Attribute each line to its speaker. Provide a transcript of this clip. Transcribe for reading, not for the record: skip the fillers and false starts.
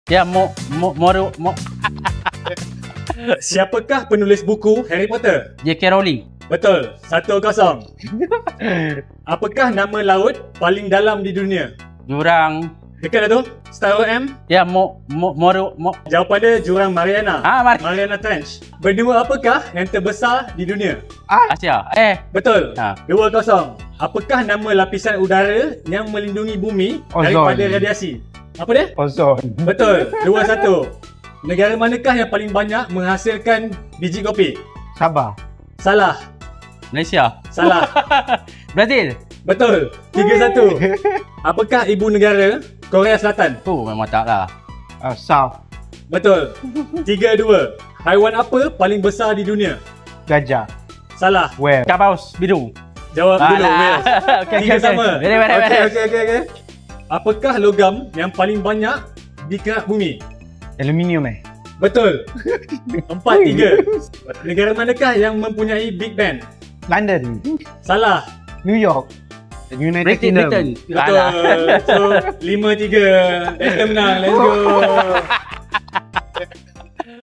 Speaker 1: Ya, Mo.
Speaker 2: Siapakah penulis buku Harry Potter?
Speaker 1: J.K. Rowling.
Speaker 2: Betul. 1-0. Apakah nama laut paling dalam di dunia?
Speaker 1: Jurang.
Speaker 2: Dekat dah tu? Start M.
Speaker 1: Ya, Mo.
Speaker 2: Jawapan dia Jurang Mariana. Mariana Trench. Benua apakah yang terbesar di dunia?
Speaker 1: Asia.
Speaker 2: Betul. 2-0. Apakah nama lapisan udara yang melindungi bumi daripada radiasi? Apa dia?
Speaker 3: Ozon.
Speaker 2: Betul. 2-1. Negara manakah yang paling banyak menghasilkan biji kopi?
Speaker 3: Sabah.
Speaker 2: Salah.
Speaker 1: Malaysia.
Speaker 2: Salah.
Speaker 1: Brazil.
Speaker 2: Betul. 3-1. Apakah ibu negara Korea Selatan?
Speaker 1: Memang tak lah.
Speaker 3: South.
Speaker 2: Betul. 3-2. Haiwan apa paling besar di dunia?
Speaker 3: Gajah.
Speaker 2: Salah.
Speaker 3: Whale.
Speaker 1: Kapaus. Bidung.
Speaker 2: Jawab dulu. Wales.
Speaker 1: Okay.
Speaker 2: Sama.
Speaker 1: Okey.
Speaker 2: Apakah logam yang paling banyak di kerak bumi?
Speaker 3: Aluminium
Speaker 2: Betul. 4-3. Negara manakah yang mempunyai Big Ben?
Speaker 3: London.
Speaker 2: Salah.
Speaker 3: New York. United Kingdom.
Speaker 1: Britain.
Speaker 2: Betul. So 5-3. Let's menang. Let's go.